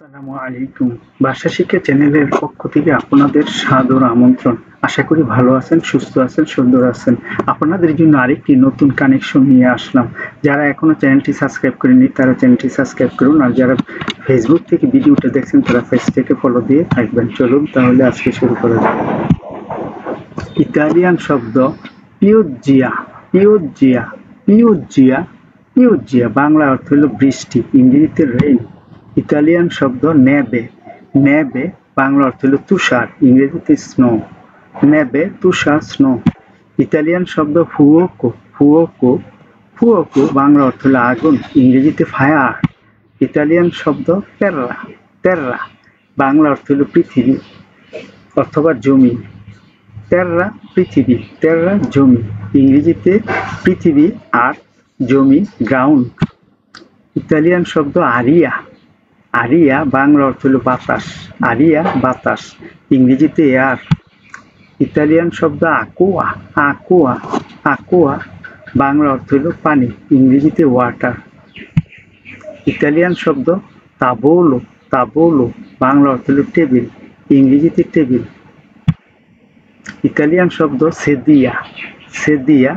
আসসালামু আলাইকুম। ভাষা শিক্ষা চ্যানেলের পক্ষ থেকে আপনাদের সাদর আমন্ত্রণ। আশা করি ভালো আছেন, সুস্থ আছেন, সুন্দর আছেন। আপনাদের জন্য আরেকটি নতুন কানেকশন নিয়ে আসলাম। যারা এখনো চ্যানেলটি সাবস্ক্রাইব করেনি তারা চ্যানেলটি সাবস্ক্রাইব করুন, আর যারা ফেসবুক থেকে ভিডিওটা দেখছেন তারা পেজ থেকে ফলো দিয়ে থাকবেন। চলুন তাহলে আজকে শুরু করা যাক। ইতালিয়ান শব্দ পিউজ্জিয়া। পিউজ্জিয়া পিউজ্জিয়া পিউজ্জিয়া বাংলা অর্থ হলো বৃষ্টি, ইংরেজিতে রেইন। ইতালিয়ান শব্দ নেবে। নেবে বাংলা অর্থ হলো তুষার, ইংরেজিতে স্নো। নেবে তুষার, স্নো। ইতালিয়ান শব্দ ফুওকো। ফুওকো ফুওকো বাংলা অর্থ হলো আগুন, ইংরেজিতে ফায়ার। ইতালিয়ান শব্দ তেররা। তেররা বাংলা অর্থ হলো পৃথিবী অথবা জমি। তেররা পৃথিবী, তেররা জমি, ইংরেজিতে পৃথিবী আর জমি গ্রাউন্ড। ইতালিয়ান শব্দ আরিয়া। আরিয়া বাংলা অর্থ হলো বাতাস, আরিয়া বাতাস, ইংরেজিতে এয়ার। ইতালিয়ান শব্দ aqua। aqua aqua বাংলা অর্থ হলো পানি, ইংরেজিতে ওয়াটার। ইতালিয়ান শব্দ তাবোলো। তাবোলো বাংলা অর্থ হলো টেবিল, ইংরেজিতে টেবিল। ইতালিয়ান শব্দ সেদিয়া। সেদিয়া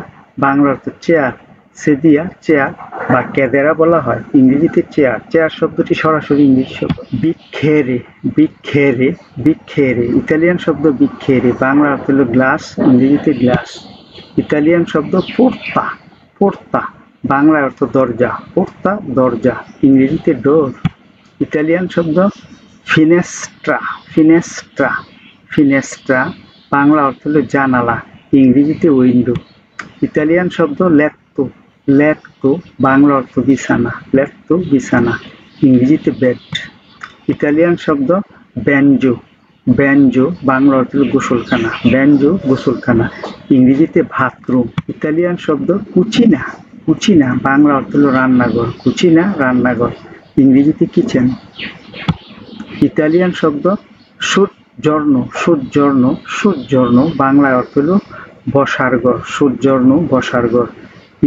বাংলা অর্থ চেয়ার, সেদিয়া চেয়ার বা ক্যাদেরা বলা হয়, ইংরেজিতে চেয়ার। চেয়ার শব্দটি সরাসরি ইংরেজি শব্দ। বিক্ষেরে। বিক্ষেরে বিক্ষেরে ইতালিয়ান শব্দ বিক্ষেরে বাংলা অর্থ হলো গ্লাস, ইংরেজিতে গ্লাস। ইতালিয়ান শব্দ পোর্তা। পোর্তা বাংলা অর্থ দরজা, পোর্তা দরজা, ইংরেজিতে ডোর। ইতালিয়ান শব্দ ফিনেস্ট্রা। ফিনেস্ট্রা ফিনেস্ট্রা বাংলা অর্থ হলো জানালা, ইংরেজিতে উইন্ডো। ইতালিয়ান শব্দ লেত্তো। লেত্তো বাংলা অর্থ বিছানা, লেত্তো বিছানা, ইংরেজিতে বেড। ইতালিয়ান শব্দ ব্যানজো। ব্যানজো বাংলা অর্থ হলো গোসলখানা, ব্যানজো গোসলখানা, ইংরেজিতে বাথরুম। ইতালিয়ান শব্দ কুচিনা। কুচিনা বাংলা অর্থ হলো রান্নাঘর, কুচিনা রান্নাঘর, ইংরেজিতে কিচেন। ইতালিয়ান শব্দ সূর্যর্ণ। সূর্যর্ণ সূর্যর্ণ বাংলা অর্থ হলো বসার ঘর, সূর্যর্ণ বসার ঘর,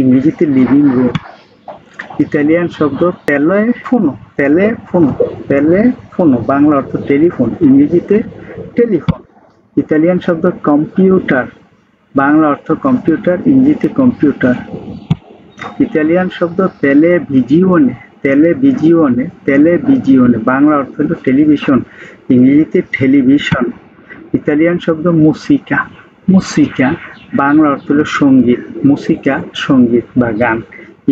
ইংরেজিতে লিভিং রুম। ইতালিয়ান শব্দ টেলিফোনো। টেলিফোনো টেলিফোনো বাংলা অর্থ টেলিফোন, ইংরেজিতে টেলিফোন। ইতালিয়ান শব্দ কম্পিউটার। বাংলা অর্থ কম্পিউটার, ইংরেজিতে কম্পিউটার। ইতালিয়ান শব্দ টেলিভিজিওনে। টেলিভিজিওনে টেলিভিজিওনে বাংলা অর্থ হলো টেলিভিশন, ইংরেজিতে টেলিভিশন। ইতালিয়ান শব্দ মুসিকা। মুসিকা বাংলা অর্থ হলো সঙ্গীত, মুসিকা সঙ্গীত বা গান,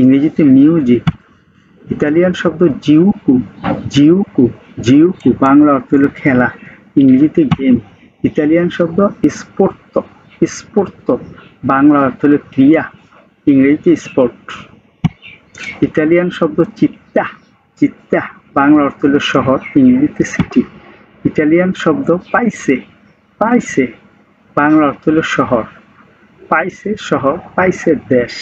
ইংরেজিতে মিউজিক। ইতালিয়ান শব্দ জিউকু। জিউকু জিউকু বাংলা অর্থ হলো খেলা, ইংরেজিতে গেম। ইতালিয়ান শব্দ স্পোর্ত। স্পোর্ত বাংলা অর্থ হলো ক্রিয়া, ইংরেজিতে স্পোর্ট। ইতালিয়ান শব্দ চিত্তা। চিত্তা বাংলা অর্থ হলো শহর, ইংরেজিতে সিটি। ইতালিয়ান শব্দ পাইসে। পাইসে বাংলা অর্থ হলো শহর। পাইসে শহর, পাইসে দেশ,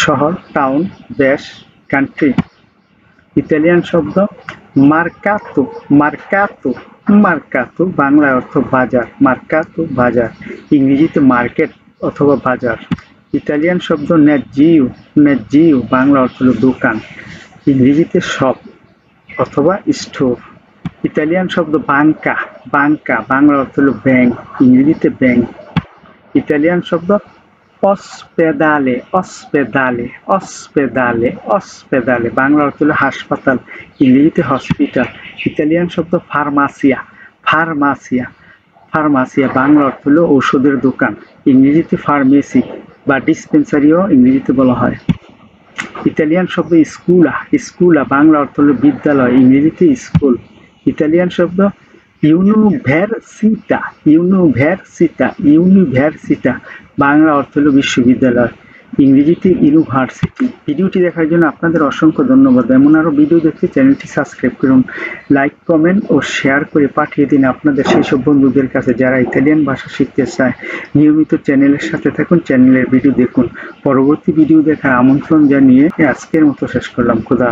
শহর টাউন, দেশ কান্ট্রি। ইতালিয়ান শব্দ মার্কাতো। মার্কাতো মার্কাতো বাংলা অর্থ বাজার, মার্কাতো বাজার, ইংরেজিতে মার্কেট অথবা বাজার। ইতালিয়ান শব্দ নেজিও। নেজিও বাংলা অর্থ হলো দোকান, ইংরেজিতে শপ অথবা স্টোর। ইতালিয়ান শব্দ বাঙ্কা। বাঙ্কা বাংলা অর্থ হলো ব্যাংক, ইংরেজিতে ব্যাংক। ইতালিয়ান শব্দ অসপেদালে। অসপেদালে অসপেদালে অসপেদালে বাংলা অর্থ হলো হাসপাতাল, ইংরেজিতে হসপিটাল। ইতালিয়ান শব্দ ফার্মাসিয়া। ফার্মাসিয়া ফার্মাসিয়া বাংলা অর্থ হলো ঔষধের দোকান, ইংরেজিতে ফার্মেসি বা ডিসপেন্সারিও ইংরেজিতে বলা হয়। ইতালিয়ান শব্দ স্কুলা। স্কুলা বাংলা অর্থ হলো বিদ্যালয়, ইংরেজিতে স্কুল। ইতালিয়ান শব্দ ইউনিভার্সিটা। ইউনিভার্সিটা ইউনিভার্সিটা বাংলা অর্থ হলো বিশ্ববিদ্যালয়, ইংরেজিতে ইউনিভার্সিটি। ভিডিওটি দেখার জন্য আপনাদের অসংখ্য ধন্যবাদ। এমন আরও ভিডিও দেখতে চ্যানেলটি সাবস্ক্রাইব করুন, লাইক কমেন্ট ও শেয়ার করে পাঠিয়ে দিন আপনাদের সেই সব বন্ধুদের কাছে যারা ইতালিয়ান ভাষা শিখতে চায়। নিয়মিত চ্যানেলের সাথে থাকুন, চ্যানেলের ভিডিও দেখুন। পরবর্তী ভিডিও দেখার আমন্ত্রণ জানিয়ে আজকের মতো শেষ করলাম। খোদা।